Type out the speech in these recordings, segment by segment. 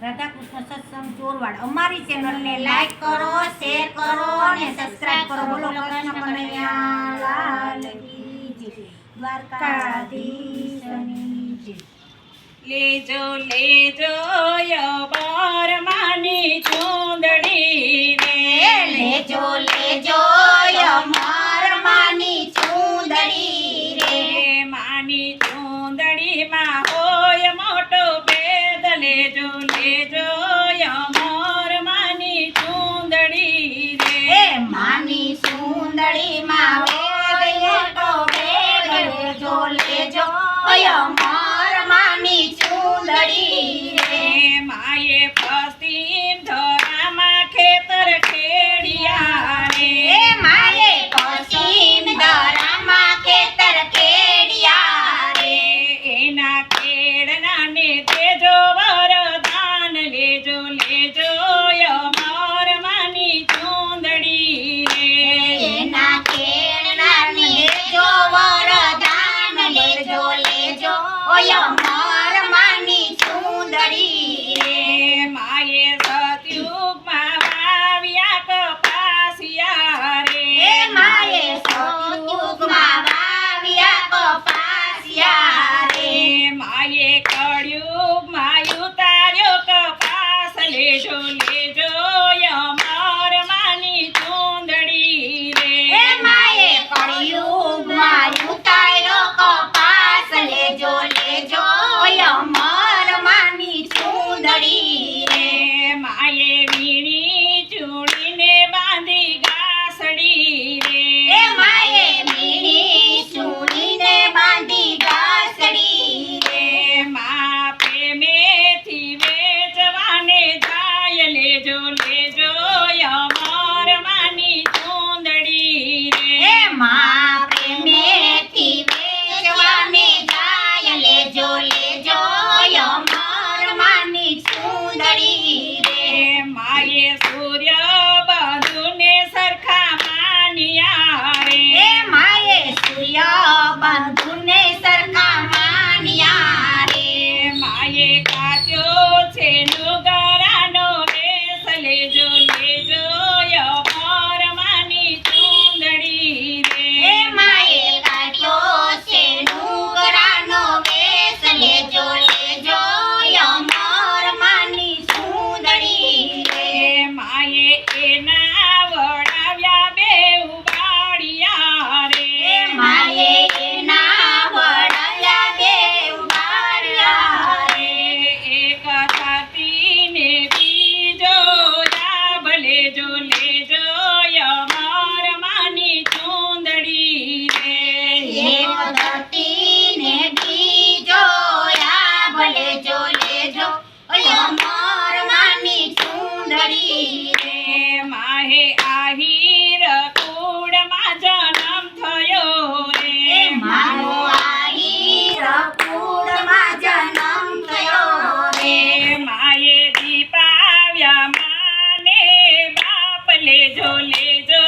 રાધાકૃષ્ણ સત્સંગ ચોરવાડ અમારી ચેનલને લાઈક કરો, શેર કરો અને સબસ્ક્રાઇબ કરો. બોલો કૃષ્ણ કનૈયા લાલ કી જય. દ્વારકાધીશની જય. લેજો લેજો યબર માની ચૂંદડી રે, લેજો લેજો યમર માની ચૂંદડી રે. માની ચૂંદડીમાં હોય મોટો ભેદ. લેજો લેજો યમર માની ચૂંદડી રે, માની ચૂંદડીમાં હોય મોટો ભેદ. લેજો લેજો યમર માની ચૂંદડી રે. માએ પશ્ચિમ ધરામાં ખેતર ખેડિયા રે, માએ પશ્ચિમ ધરામાં ખેતર ખેડિયા રે. એના ખેડનાને દેજો વરદાન. લેજો લેજો યમર માની ચૂંદડી રે, એના ખેડનાને લેજો વરદાન. લેજો લેજો યમર માની ચૂંદડી રે. માએ સતયુગમાં વાવ્યા કપાસિયા રે, માએ સતયુગમાં વાવ્યા કપાસિયા રે. માએ કળયુગમાં ઉતાર્યો કપાસ. લેજો લેજો યમર માની ચૂંદડી રે, માએ કળયુગમાં ઉતાર્યો કપાસ. લેજો લેજો યમર માની ચૂંદડી રે. માએ વીણી ચૂડીને બાંધી ગાસડી રે, માએ મીણી ચૂડીને બાંધી ગાસડી રે. મા પ્રેમેથી વેચવાને જાય. લેજો લેજો યમર માની ચૂંદડી રે, માં પ્રેમેથી વેચવાને જાય. લેજો લેજો યમર માની ચૂંદડી રે. માએ સૂર્ય બંધુને સરખા માન્યા રે, માએ સૂર્ય બંધુને સરખા માન્યા રે. માએ કાચ્યો છે નુગરાનો વેશ. લેજો લેજો યમર માની ચૂંદડી રે, માએ કાઢ્યો છે નુગરાનો વેશ. લેજો લેજો યમર માની ચૂંદડી રે. માએ એના વડાવ્યા બે ઉબાડિયા રે, માએ એના વડાવ્યા બે ઉબાડ્યા રે. એક છાતીને બીજો લાભ. લેજો લેજો યમર માની ચૂંદડી રે, એક ધરતીને બીજો લાભ. લેજો લેજો યમર માની ચૂંદડી રે. માહે આહીર કુળમાં જન્મ થયો રે, મારો આહીર કુળમાં જન્મ થયો રે. માએ દીપાવ્યા માને બાપ. લેજો લેજો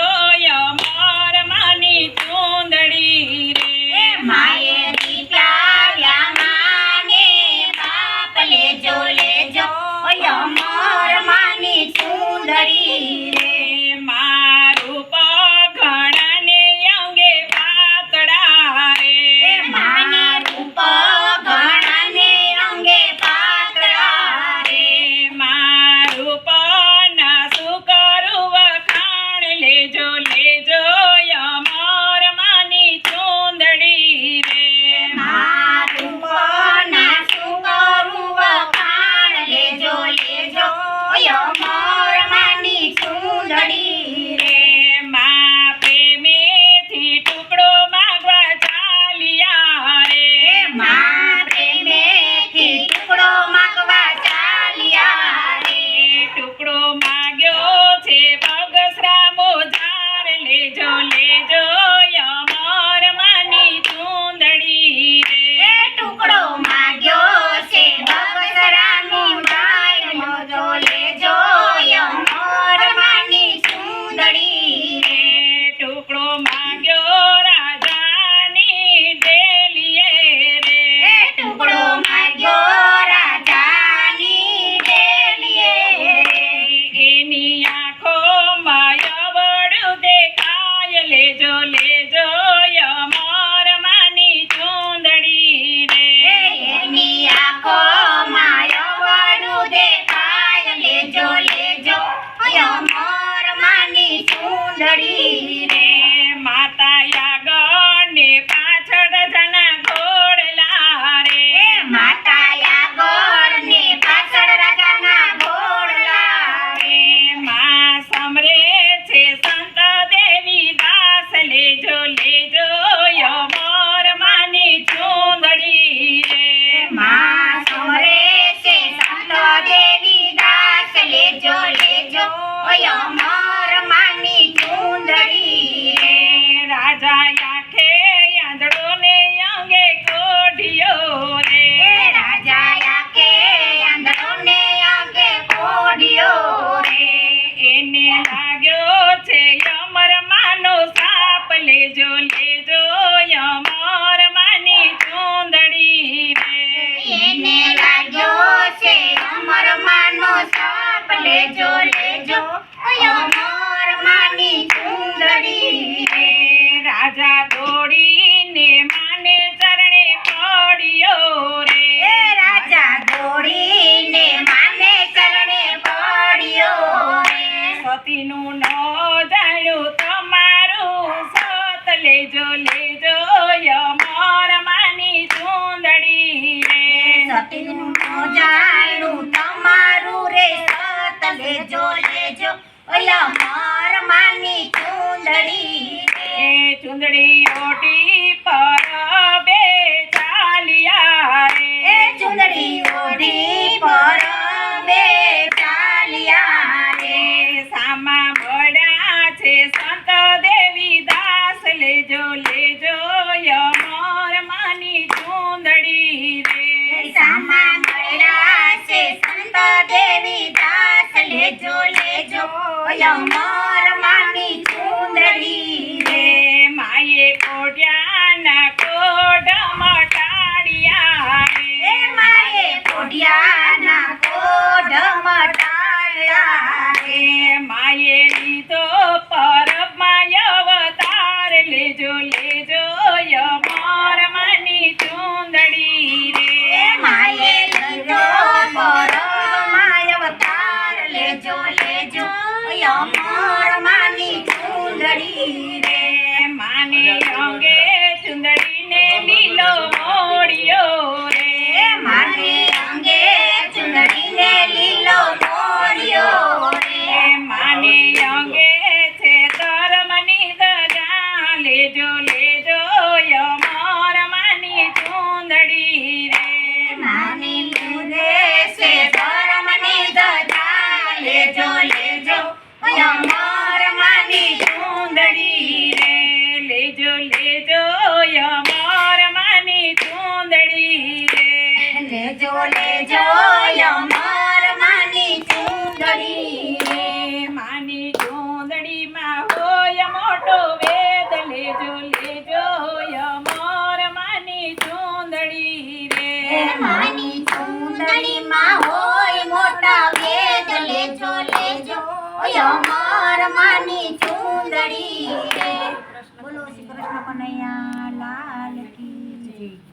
યમર માની ચૂંદડી રે, માએ દીપાવ્યા માને બાપ. લેજો લેજો યમર માની ચૂંદડી રે. મારું પગણાને અંગે પાતળા રે, માના રૂપ ઘણાને અંગે પાતળા રે. મારું પના શું કરું વખાણ. લેજો લેજો યમર માની ચૂંદડી રે, મારું પના શું કરું વખાણ. લેજો લેજો યમર માની ચૂંદડી અમર માની ચૂંદડી રે. રાજા આંખે આંધળો ને અંગે કોઢિયો રે. રાજા આંખે આંધળો ને અંગે કોઢિયો રે. એને લાગ્યો છે અમર માનો સાપ, લેજો લેજો અમર માની ચૂંદડી રે. એને લાગ્યો છે અમર માનો સાપ, લેજો લેજો અમર માની ચૂંદડી રે. રાજા દોડીને માને ચરણે પડ્યો રે. રાજા દોડીને માને ચરણે પડ્યો રે. સતીનું ન જાણ્યું તમારું સત, લેજો લેજો અમર માની ચૂંદડી રે. સતીનું ન જાણ્યું તમારું રે સત, લેજો લેજો અમર માની ચૂંદડી રે. એ ચૂંદડી ઓઢી પર બે ચાલ્યા રે. ચૂંદડી ઓઢી પર બે ચાલ્યા રે. સામા મળ્યા છે સંત દેવી દાસ, લેજો લેજો અમર માની ચૂંદડી રે. સામા મળ્યા છે સંત દેવી દાસ, લેજો લેજો અમર માની ચૂંદડી રે. માએ કોઢિયાના કોઢ મટાડ્યા રે. માએ કોઢિયાના કોઢ મટાડ્યા રે. માએ લીધો પરબમાં અવતાર, લેજો લેજો અમર માની ચૂંદડી રે. માએ લીધો પરમાય અવતાર, લેજો લેજો અમર માની ચૂંદડી રે. માને અંગે ચૂંદડીને લીલો મોડિયો રે. માને અંગે ચૂંદડીને લીલો મોડિયો રે. માને અંગે છે ધર્મની ધજા, લેજો લેજો અમર માની ચૂંદડી રે. માને લીધે છે ધર્મની ધજા, લેજો લેજો અમર માની ચૂંદડી રે. લેજો લેજો અમર માની ચૂંદડી રે. લેજો લેજો અમર માની ચૂંદડી રે. માની ચૂંદડીમાં હોય મોટો વેદ, લેજો લેજો અમર માની ચૂંદડી રે.